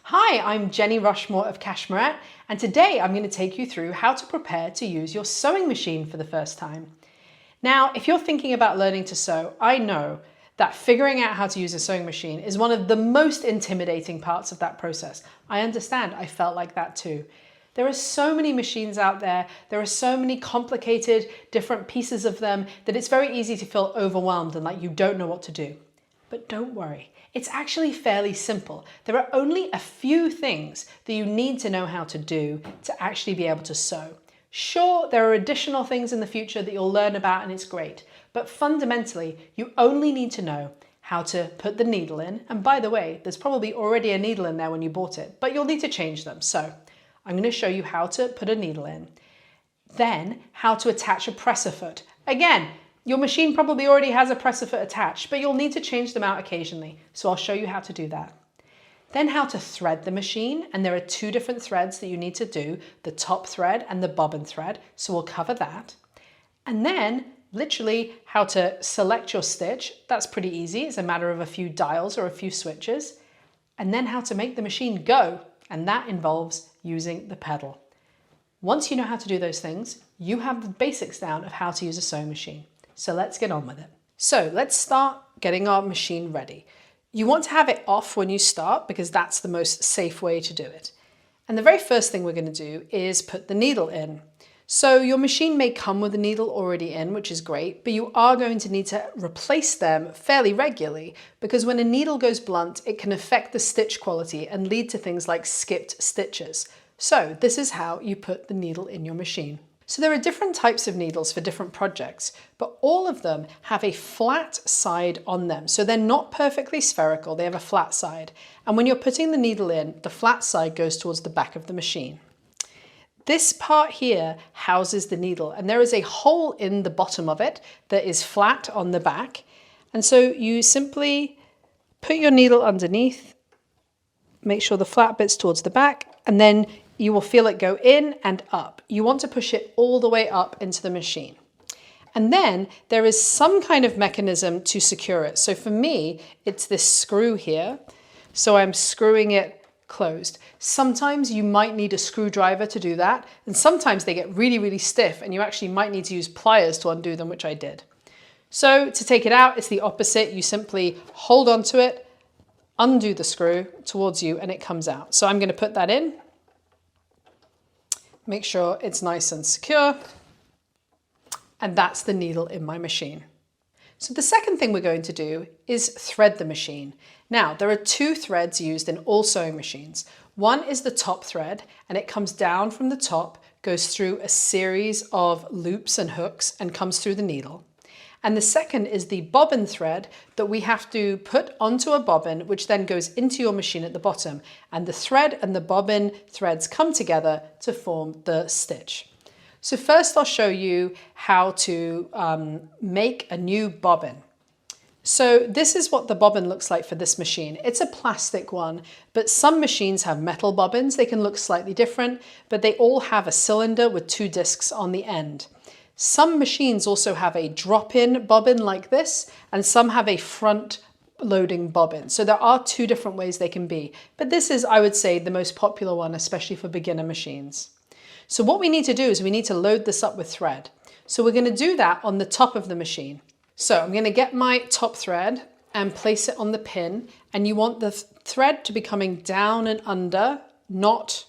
Hi, I'm Jenny Rushmore of Bernette, and today I'm going to take you through how to prepare to use your sewing machine for the first time. Now, if you're thinking about learning to sew, I know that figuring out how to use a sewing machine is one of the most intimidating parts of that process. I understand, I felt like that too. There are so many machines out there, there are so many complicated different pieces of them that it's very easy to feel overwhelmed and like you don't know what to do. But don't worry, it's actually fairly simple. There are only a few things that you need to know how to do to actually be able to sew. Sure, there are additional things in the future that you'll learn about and it's great, but fundamentally, you only need to know how to put the needle in. And by the way, there's probably already a needle in there when you bought it, but you'll need to change them. So I'm going to show you how to put a needle in, then how to attach a presser foot. Again, your machine probably already has a presser foot attached, but you'll need to change them out occasionally. So I'll show you how to do that. Then how to thread the machine, and there are two different threads that you need to do, the top thread and the bobbin thread, so we'll cover that. And then literally how to select your stitch, that's pretty easy, it's a matter of a few dials or a few switches. And then how to make the machine go, and that involves using the pedal. Once you know how to do those things, you have the basics down of how to use a sewing machine. So let's get on with it. So let's start getting our machine ready. You want to have it off when you start because that's the most safe way to do it. And the very first thing we're going to do is put the needle in. So your machine may come with a needle already in, which is great, but you are going to need to replace them fairly regularly because when a needle goes blunt, it can affect the stitch quality and lead to things like skipped stitches. So this is how you put the needle in your machine. So there are different types of needles for different projects, but all of them have a flat side on them. So they're not perfectly spherical, they have a flat side. And when you're putting the needle in, the flat side goes towards the back of the machine. This part here houses the needle, and there is a hole in the bottom of it that is flat on the back. And so you simply put your needle underneath, make sure the flat bit's towards the back, and then you will feel it go in and up. You want to push it all the way up into the machine. And then there is some kind of mechanism to secure it. So for me, it's this screw here. So I'm screwing it closed. Sometimes you might need a screwdriver to do that. And sometimes they get really, really stiff and you actually might need to use pliers to undo them, which I did. So to take it out, it's the opposite. You simply hold onto it, undo the screw towards you, and it comes out. So I'm going to put that in. Make sure it's nice and secure. And that's the needle in my machine. So the second thing we're going to do is thread the machine. Now, there are two threads used in all sewing machines. One is the top thread, and it comes down from the top, goes through a series of loops and hooks, and comes through the needle. And the second is the bobbin thread that we have to put onto a bobbin, which then goes into your machine at the bottom. And the thread and the bobbin threads come together to form the stitch. So first I'll show you how to make a new bobbin. So this is what the bobbin looks like for this machine. It's a plastic one, but some machines have metal bobbins. They can look slightly different, but they all have a cylinder with two discs on the end. Some machines also have a drop-in bobbin like this, and some have a front-loading bobbin. So there are two different ways they can be, but this is, I would say, the most popular one, especially for beginner machines. So what we need to do is we need to load this up with thread. So we're going to do that on the top of the machine. So I'm going to get my top thread and place it on the pin, and you want the thread to be coming down and under, not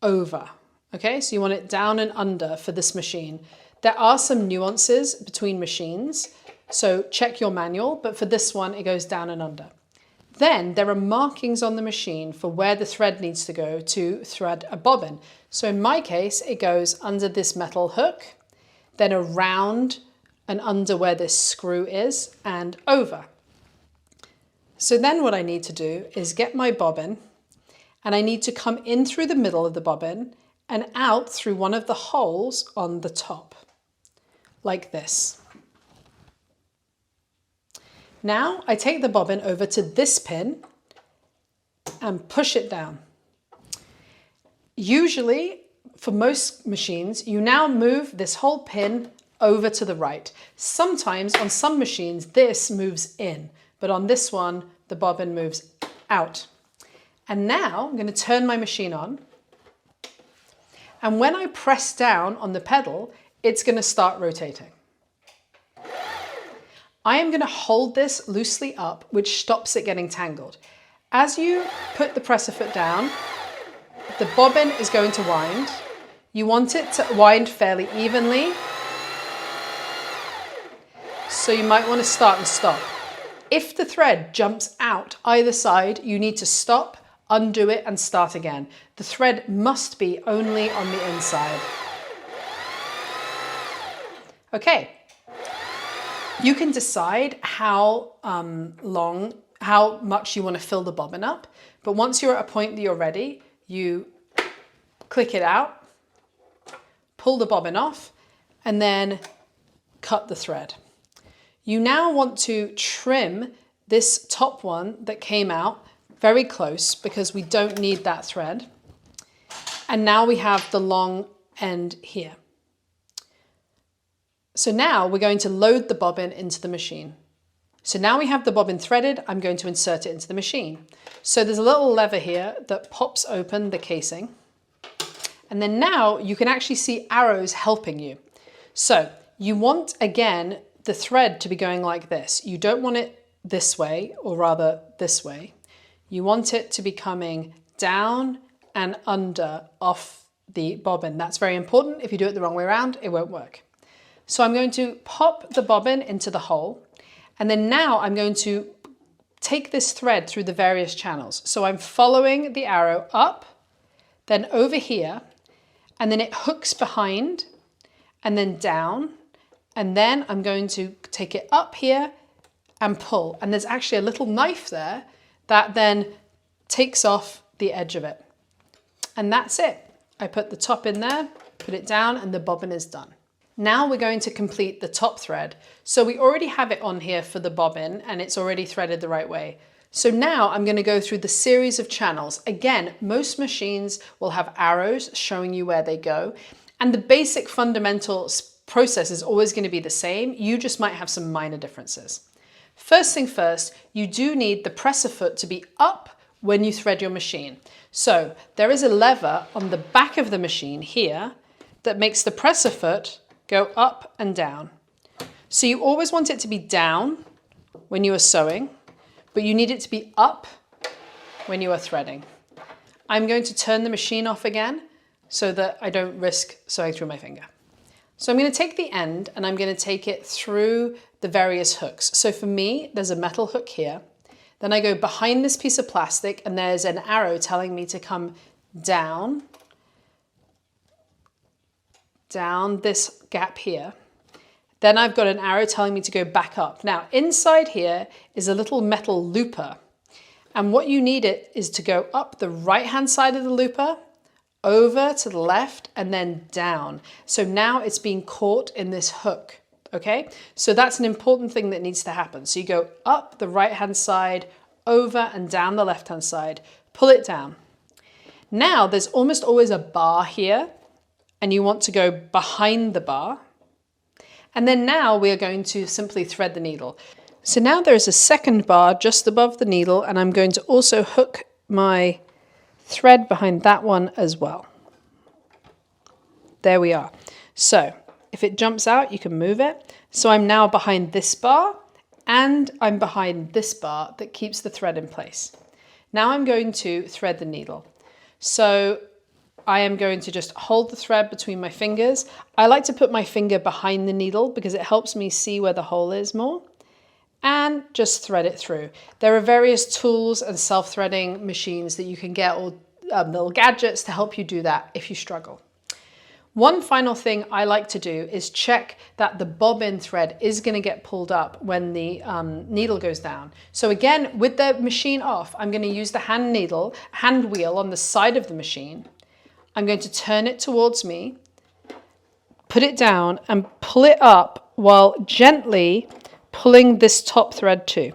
over. Okay, so you want it down and under for this machine. There are some nuances between machines, so check your manual, but for this one, it goes down and under. Then there are markings on the machine for where the thread needs to go to thread a bobbin. So in my case, it goes under this metal hook, then around and under where this screw is, and over. So then what I need to do is get my bobbin, and I need to come in through the middle of the bobbin and out through one of the holes on the top, like this. Now I take the bobbin over to this pin and push it down. Usually, for most machines, you now move this whole pin over to the right. Sometimes on some machines, this moves in, but on this one, the bobbin moves out. And now I'm going to turn my machine on. And when I press down on the pedal, it's going to start rotating. I am going to hold this loosely up, which stops it getting tangled. As you put the presser foot down, the bobbin is going to wind. You want it to wind fairly evenly. So you might want to start and stop. If the thread jumps out either side, you need to stop, undo it and start again. The thread must be only on the inside. Okay. You can decide how much you want to fill the bobbin up, but once you're at a point that you're ready, you click it out, pull the bobbin off, and then cut the thread. You now want to trim this top one that came out very close because we don't need that thread. And now we have the long end here. So now we're going to load the bobbin into the machine. So now we have the bobbin threaded, I'm going to insert it into the machine. So there's a little lever here that pops open the casing. And then now you can actually see arrows helping you. So you want, again, the thread to be going like this. You don't want it this way, or rather this way. You want it to be coming down and under off the bobbin. That's very important. If you do it the wrong way around, it won't work. So I'm going to pop the bobbin into the hole, and then now I'm going to take this thread through the various channels. So I'm following the arrow up, then over here, and then it hooks behind, and then down, and then I'm going to take it up here and pull. And there's actually a little knife there that then takes off the edge of it. And that's it. I put the top in there, put it down, and the bobbin is done. Now we're going to complete the top thread. So we already have it on here for the bobbin and it's already threaded the right way. So now I'm going to go through the series of channels. Again, most machines will have arrows showing you where they go. And the basic fundamental process is always going to be the same. You just might have some minor differences. First thing first, you do need the presser foot to be up when you thread your machine. So there is a lever on the back of the machine here that makes the presser foot go up and down. So you always want it to be down when you are sewing, but you need it to be up when you are threading. I'm going to turn the machine off again so that I don't risk sewing through my finger. So I'm going to take the end and I'm going to take it through the various hooks. So for me, there's a metal hook here. Then I go behind this piece of plastic and there's an arrow telling me to come down this gap here. Then I've got an arrow telling me to go back up. Now inside here is a little metal looper. And what you need it is to go up the right-hand side of the looper, over to the left, and then down. So now it's being caught in this hook, okay? So that's an important thing that needs to happen. So you go up the right-hand side, over and down the left-hand side, pull it down. Now there's almost always a bar here, and you want to go behind the bar. And then now we are going to simply thread the needle. So now there is a second bar just above the needle, and I'm going to also hook my thread behind that one as well. There we are. So if it jumps out, you can move it. So I'm now behind this bar and I'm behind this bar that keeps the thread in place. Now I'm going to thread the needle. So I am going to just hold the thread between my fingers. I like to put my finger behind the needle because it helps me see where the hole is more. And just thread it through. There are various tools and self-threading machines that you can get, or little gadgets to help you do that if you struggle. One final thing I like to do is check that the bobbin thread is going to get pulled up when the needle goes down. So again, with the machine off, I'm going to use the hand wheel on the side of the machine. I'm going to turn it towards me, put it down and pull it up while gently pulling this top thread too.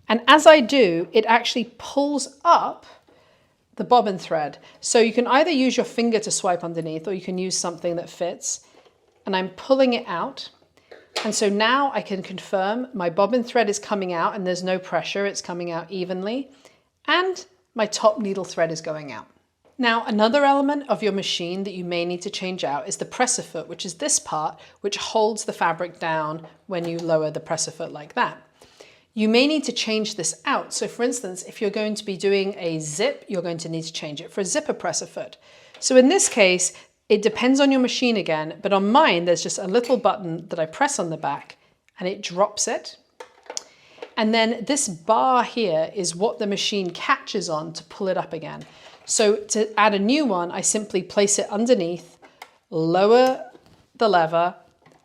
And as I do, it actually pulls up the bobbin thread. So you can either use your finger to swipe underneath or you can use something that fits. And I'm pulling it out. And so now I can confirm my bobbin thread is coming out and there's no pressure, it's coming out evenly. And my top needle thread is going out. Now, another element of your machine that you may need to change out is the presser foot, which is this part which holds the fabric down when you lower the presser foot like that. You may need to change this out. So for instance, if you're going to be doing a zip, you're going to need to change it for a zipper presser foot. So in this case, it depends on your machine again, but on mine, there's just a little button that I press on the back and it drops it. And then this bar here is what the machine catches on to pull it up again. So to add a new one, I simply place it underneath, lower the lever,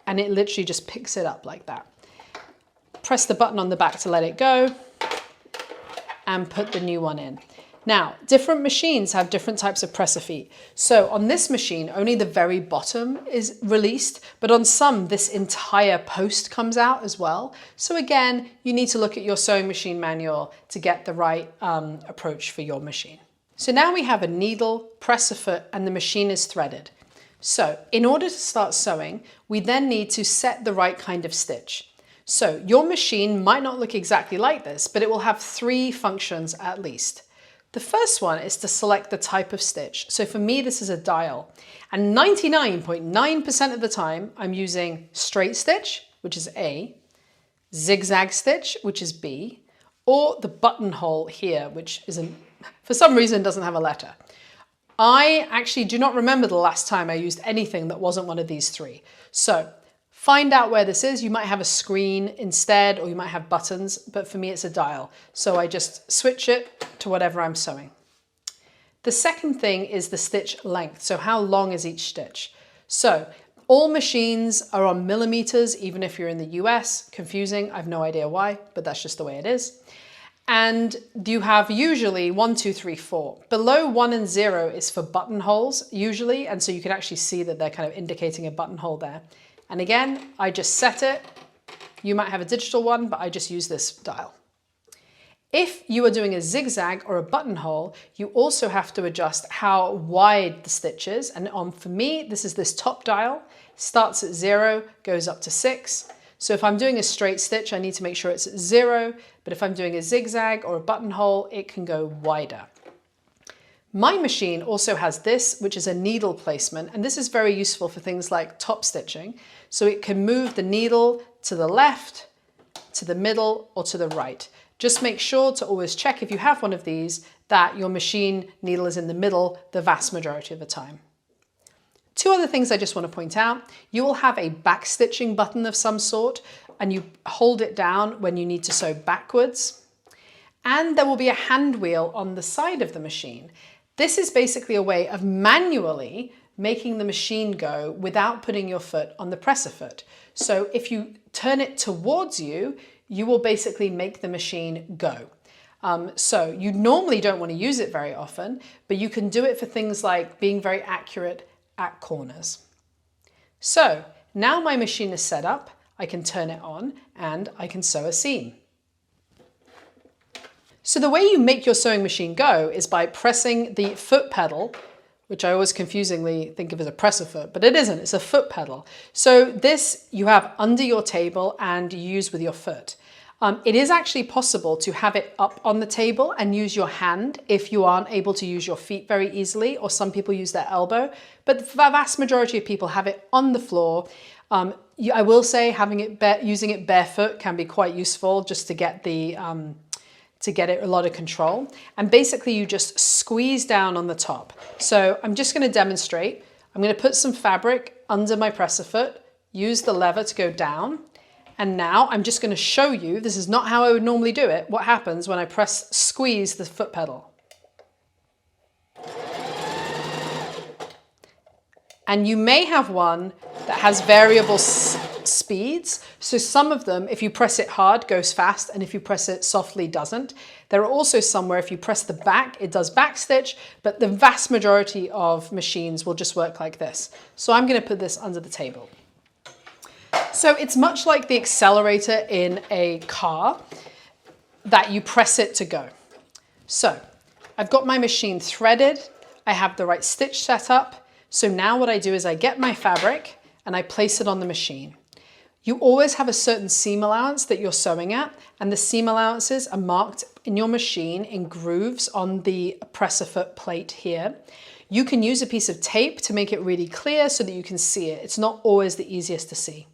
and it literally just picks it up like that. Press the button on the back to let it go and put the new one in. Now, different machines have different types of presser feet. So on this machine, only the very bottom is released, but on some, this entire post comes out as well. So again, you need to look at your sewing machine manual to get the right approach for your machine. So now we have a needle, presser foot, and the machine is threaded. So in order to start sewing, we then need to set the right kind of stitch. So your machine might not look exactly like this, but it will have 3 functions at least. The first one is to select the type of stitch. So for me, this is a dial. And 99.9% of the time, I'm using straight stitch, which is A, zigzag stitch, which is B, or the buttonhole here, which isn't, for some reason, doesn't have a letter. I actually do not remember the last time I used anything that wasn't one of these 3. So find out where this is. You might have a screen instead, or you might have buttons, but for me it's a dial. So I just switch it to whatever I'm sewing. The second thing is the stitch length. So how long is each stitch? So all machines are on millimeters, even if you're in the US. Confusing, I have no idea why, but that's just the way it is. And you have usually 1, 2, 3, 4. Below 1 and 0 is for buttonholes usually, and so you can actually see that they're kind of indicating a buttonhole there. And again, I just set it. You might have a digital one, but I just use this dial. If you are doing a zigzag or a buttonhole, you also have to adjust how wide the stitch is. And for me, this is this top dial, starts at 0, goes up to 6. So if I'm doing a straight stitch, I need to make sure it's at 0, but if I'm doing a zigzag or a buttonhole, it can go wider. My machine also has this, which is a needle placement, and this is very useful for things like top stitching. So it can move the needle to the left, to the middle, or to the right. Just make sure to always check, if you have one of these, that your machine needle is in the middle the vast majority of the time. 2 other things I just want to point out. You will have a backstitching button of some sort, and you hold it down when you need to sew backwards. And there will be a hand wheel on the side of the machine. This is basically a way of manually making the machine go without putting your foot on the presser foot. So if you turn it towards you, you will basically make the machine go. So you normally don't want to use it very often, but you can do it for things like being very accurate at corners. So now my machine is set up, I can turn it on and I can sew a seam. So the way you make your sewing machine go is by pressing the foot pedal, which I always confusingly think of as a presser foot, but it isn't, it's a foot pedal. So this you have under your table and you use with your foot. It is actually possible to have it up on the table and use your hand if you aren't able to use your feet very easily, or some people use their elbow, but the vast majority of people have it on the floor. I will say using it barefoot can be quite useful just to get it a lot of control. And basically you just squeeze down on the top. So I'm just going to demonstrate. I'm going to put some fabric under my presser foot, use the lever to go down. And now I'm just going to show you, this is not how I would normally do it, what happens when I squeeze the foot pedal. And you may have one that has variable speeds. So some of them, if you press it hard, goes fast, and if you press it softly, doesn't. There are also some where if you press the back, it does back stitch, but the vast majority of machines will just work like this. So I'm going to put this under the table. So it's much like the accelerator in a car that you press it to go. So I've got my machine threaded. I have the right stitch set up. So now what I do is I get my fabric and I place it on the machine. You always have a certain seam allowance that you're sewing at, and the seam allowances are marked in your machine in grooves on the presser foot plate here. You can use a piece of tape to make it really clear so that you can see it. It's not always the easiest to see.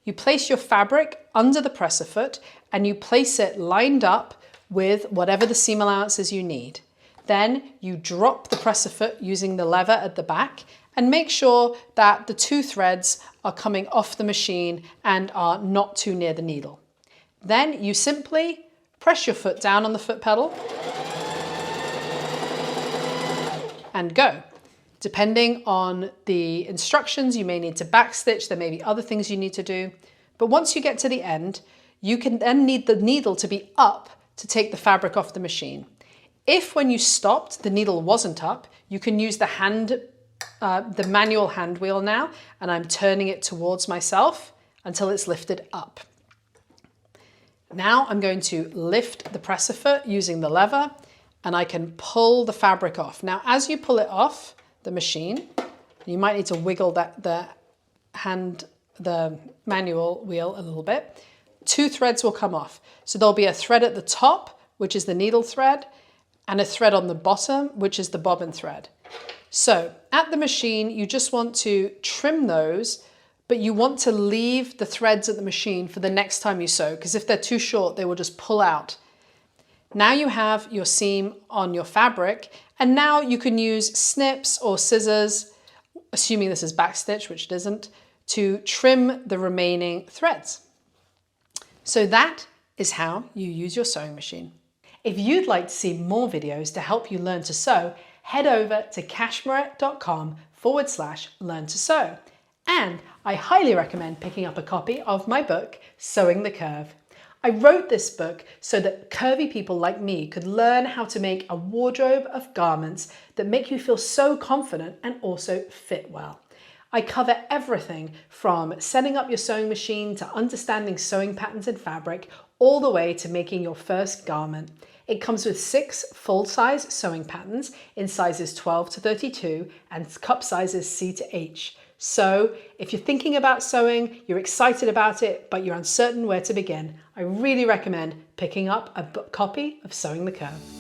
You place your fabric under the presser foot and you place it lined up with whatever the seam allowances you need. Then you drop the presser foot using the lever at the back and make sure that the two threads are coming off the machine and are not too near the needle. Then you simply press your foot down on the foot pedal and go. Depending on the instructions, you may need to backstitch, there may be other things you need to do. But once you get to the end, you can then need the needle to be up to take the fabric off the machine. If when you stopped, the needle wasn't up, you can use the manual hand wheel now, and I'm turning it towards myself until it's lifted up. Now I'm going to lift the presser foot using the lever, and I can pull the fabric off. Now, as you pull it off the machine, you might need to wiggle the manual wheel a little bit. Two threads will come off. So there'll be a thread at the top, which is the needle thread, and a thread on the bottom, which is the bobbin thread. So at the machine, you just want to trim those, but you want to leave the threads at the machine for the next time you sew, because if they're too short, they will just pull out. Now you have your seam on your fabric, and now you can use snips or scissors, assuming this is backstitch, which it isn't, to trim the remaining threads. So that is how you use your sewing machine. If you'd like to see more videos to help you learn to sew, head over to cashmerette.com/learn to sew. And I highly recommend picking up a copy of my book, Sewing the Curve. I wrote this book so that curvy people like me could learn how to make a wardrobe of garments that make you feel so confident and also fit well. I cover everything from setting up your sewing machine to understanding sewing patterns in fabric, all the way to making your first garment. It comes with 6 full-size sewing patterns in sizes 12 to 32 and cup sizes C to H. So if you're thinking about sewing, you're excited about it, but you're uncertain where to begin, I really recommend picking up a copy of Sewing the Curve.